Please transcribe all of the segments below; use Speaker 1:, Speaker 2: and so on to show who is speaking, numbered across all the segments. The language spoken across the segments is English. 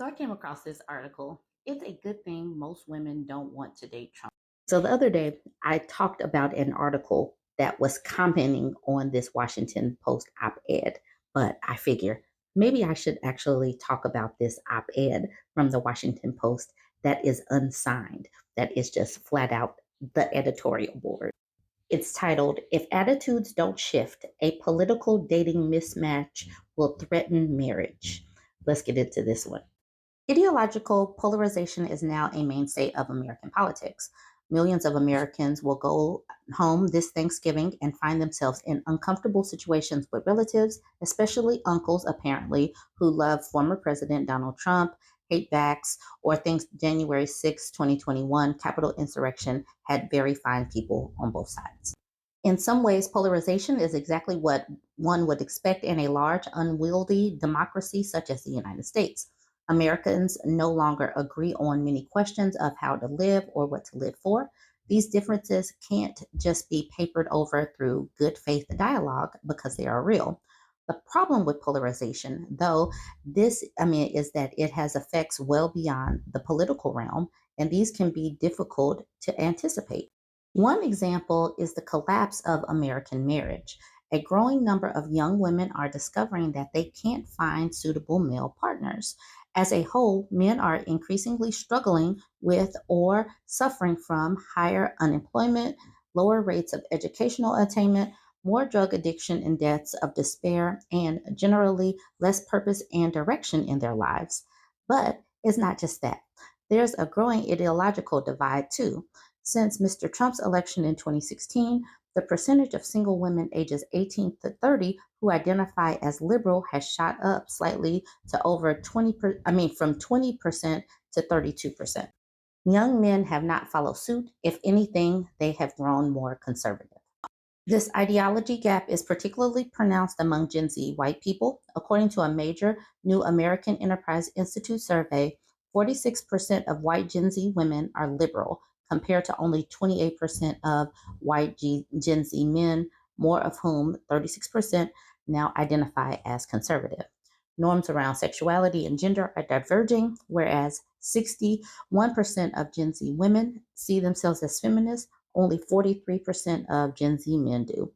Speaker 1: So I came across this article. It's a good thing most women don't want to date Trump. So the other day, I talked about an article that was commenting on this Washington Post op-ed, but I figure maybe I should actually talk about this op-ed from the Washington Post that is unsigned, that is just flat out the editorial board. It's titled, If Attitudes Don't Shift, a Political Dating Mismatch Will Threaten Marriage. Let's get into this one. Ideological polarization is now a mainstay of American politics. Millions of Americans will go home this Thanksgiving and find themselves in uncomfortable situations with relatives, especially uncles, apparently, who love former President Donald Trump, hate vax, or think January 6, 2021 Capitol insurrection had very fine people on both sides. In some ways, polarization is exactly what one would expect in a large, unwieldy democracy such as the United States. Americans no longer agree on many questions of how to live or what to live for. These differences can't just be papered over through good faith dialogue because they are real. The problem with polarization, though, is that it has effects well beyond the political realm, and these can be difficult to anticipate. One example is the collapse of American marriage. A growing number of young women are discovering that they can't find suitable male partners. As a whole, men are increasingly struggling with or suffering from higher unemployment, lower rates of educational attainment, more drug addiction and deaths of despair, and generally less purpose and direction in their lives. But it's not just that. There's a growing ideological divide too. Since Mr. Trump's election in 2016, the percentage of single women ages 18 to 30 who identify as liberal has shot up slightly to over from 20% to 32%. Young men have not followed suit. If anything, they have grown more conservative. This ideology gap is particularly pronounced among Gen Z white people. According to a major New American Enterprise Institute survey, 46% of white Gen Z women are liberal, compared to only 28% of white Gen Z men, more of whom, 36%, now identify as conservative. Norms around sexuality and gender are diverging, whereas 61% of Gen Z women see themselves as feminists, only 43% of Gen Z men do.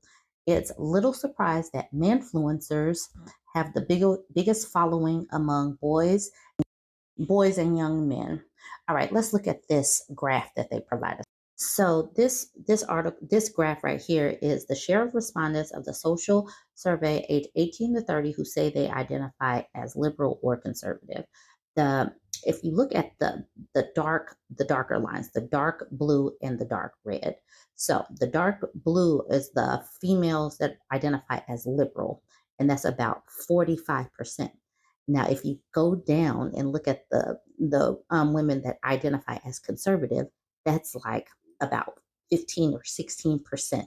Speaker 1: It's little surprise that manfluencers have the biggest following among boys and young men. All right, let's look at this graph that they provided. So this graph right here is the share of respondents of the social survey age 18 to 30 who say they identify as liberal or conservative. If you look at the darker lines, the dark blue and the dark red. So the dark blue is the females that identify as liberal, and that's about 45%. Now, if you go down and look at the women that identify as conservative, that's like about 15 or 16%.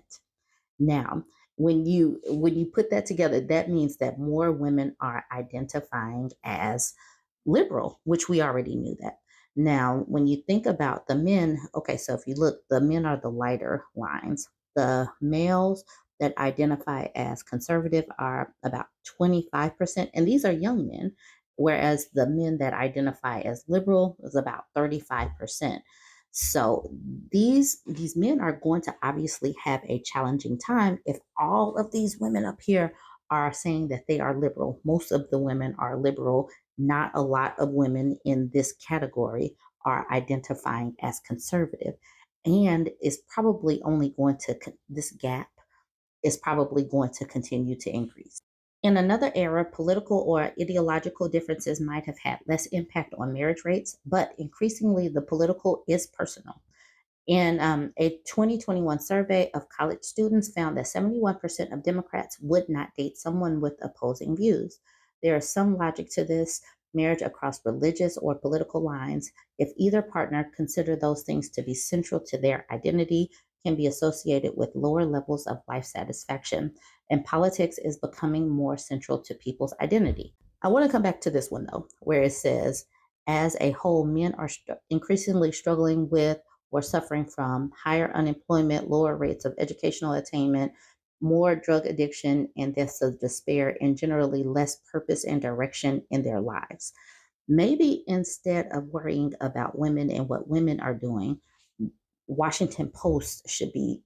Speaker 1: Now, when you put that together, that means that more women are identifying as liberal, which we already knew that. Now, when you think about the men, okay, so if you look, the men are the lighter lines. The males that identify as conservative are about 25%, and these are young men, whereas the men that identify as liberal is about 35%. So these men are going to obviously have a challenging time if all of these women up here are saying that they are liberal. Most of the women are liberal. Not a lot of women in this category are identifying as conservative. And is probably only going to, this gap is probably going to continue to increase. In another era, political or ideological differences might have had less impact on marriage rates, but increasingly the political is personal. In a 2021 survey of college students found that 71% of Democrats would not date someone with opposing views. There is some logic to this. Marriage across religious or political lines, if either partner consider those things to be central to their identity, can be associated with lower levels of life satisfaction. And politics is becoming more central to people's identity. I want to come back to this one though, where it says, as a whole, men are increasingly struggling with or suffering from higher unemployment, lower rates of educational attainment, more drug addiction and deaths of despair, and generally less purpose and direction in their lives. Maybe instead of worrying about women and what women are doing, Washington Post should be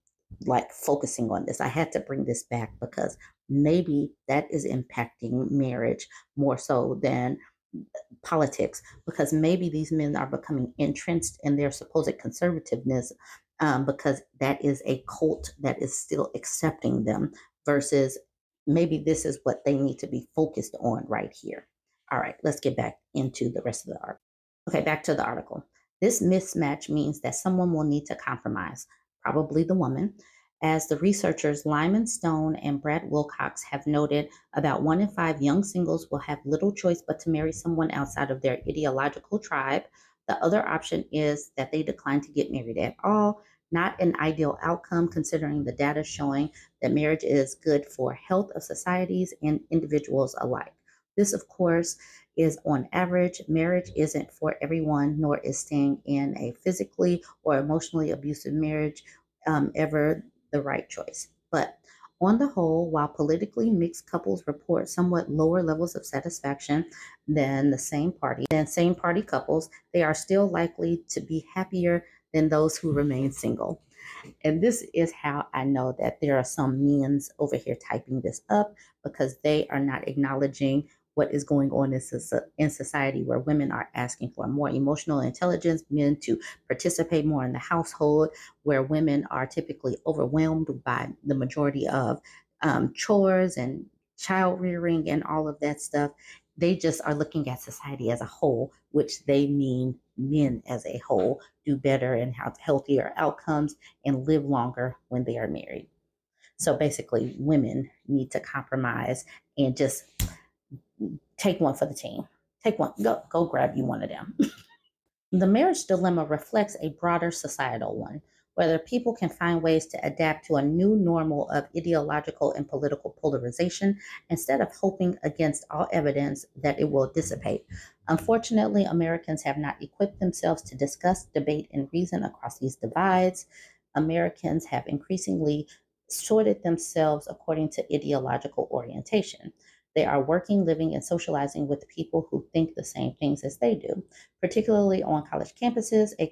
Speaker 1: like focusing on this. I had to bring this back because maybe that is impacting marriage more so than politics, because maybe these men are becoming entrenched in their supposed conservativeness, because that is a cult that is still accepting them, versus maybe this is what they need to be focused on right here. All right, let's get back into the rest of the article. Okay, back to the article. This mismatch means that someone will need to compromise, probably the woman. As the researchers Lyman Stone and Brad Wilcox have noted, about 1 in 5 young singles will have little choice but to marry someone outside of their ideological tribe. The other option is that they decline to get married at all. Not an ideal outcome considering the data showing that marriage is good for health of societies and individuals alike. This, of course, is on average. Marriage isn't for everyone, nor is staying in a physically or emotionally abusive marriage ever the right choice. But on the whole, while politically mixed couples report somewhat lower levels of satisfaction than same party couples, they are still likely to be happier than those who remain single. And this is how I know that there are some men's over here typing this up, because they are not acknowledging what is going on in society, where women are asking for more emotional intelligence, men to participate more in the household, where women are typically overwhelmed by the majority of chores and child rearing and all of that stuff. They just are looking at society as a whole, which they mean men as a whole do better and have healthier outcomes and live longer when they are married. So basically, women need to compromise and just take one for the team. Take one, go grab you one of them. The marriage dilemma reflects a broader societal one, whether people can find ways to adapt to a new normal of ideological and political polarization instead of hoping against all evidence that it will dissipate. Unfortunately, Americans have not equipped themselves to discuss, debate, and reason across these divides. Americans have increasingly sorted themselves according to ideological orientation. They are working, living, and socializing with people who think the same things as they do. Particularly on college campuses, a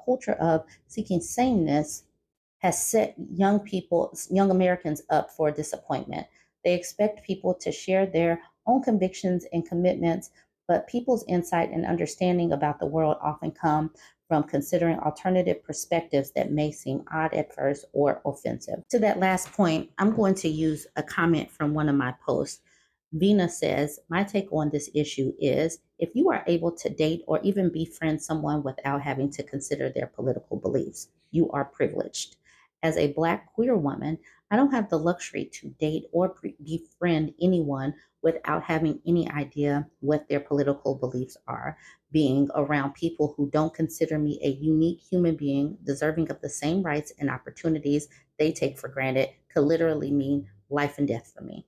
Speaker 1: culture of seeking sameness has set young Americans up for disappointment. They expect people to share their own convictions and commitments, but people's insight and understanding about the world often come from considering alternative perspectives that may seem odd at first or offensive. To that last point, I'm going to use a comment from one of my posts. Vina says, my take on this issue is if you are able to date or even befriend someone without having to consider their political beliefs, you are privileged. As a Black queer woman, I don't have the luxury to date or befriend anyone without having any idea what their political beliefs are. Being around people who don't consider me a unique human being deserving of the same rights and opportunities they take for granted could literally mean life and death for me.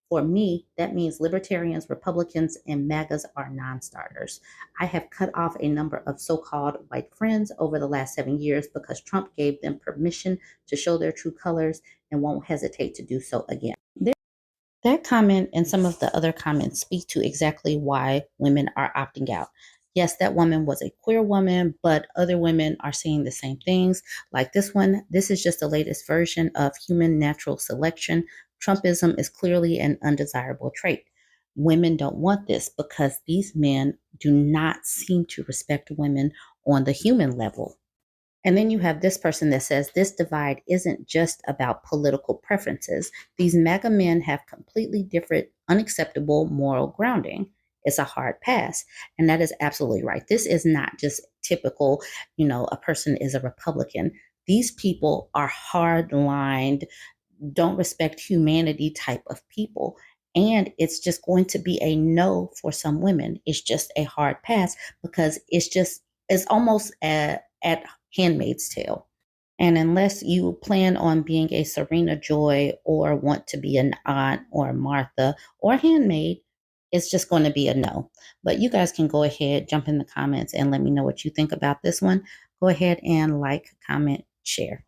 Speaker 1: For me, that means libertarians, Republicans, and MAGAs are non starters. I have cut off a number of so called white friends over the last 7 years because Trump gave them permission to show their true colors and won't hesitate to do so again. That comment and some of the other comments speak to exactly why women are opting out. Yes, that woman was a queer woman, but other women are saying the same things. Like this one, this is just the latest version of human natural selection. Trumpism is clearly an undesirable trait. Women don't want this because these men do not seem to respect women on the human level. And then you have this person that says this divide isn't just about political preferences. These MAGA men have completely different, unacceptable moral grounding. It's a hard pass. And that is absolutely right. This is not just typical, a person is a Republican. These people are hard lined, don't respect humanity type of people. And it's just going to be a no for some women. It's just a hard pass because it's almost at Handmaid's Tale. And unless you plan on being a Serena Joy or want to be an aunt or a Martha or a handmaid, it's just going to be a no. But you guys can go ahead, jump in the comments, and let me know what you think about this one. Go ahead and like, comment, share.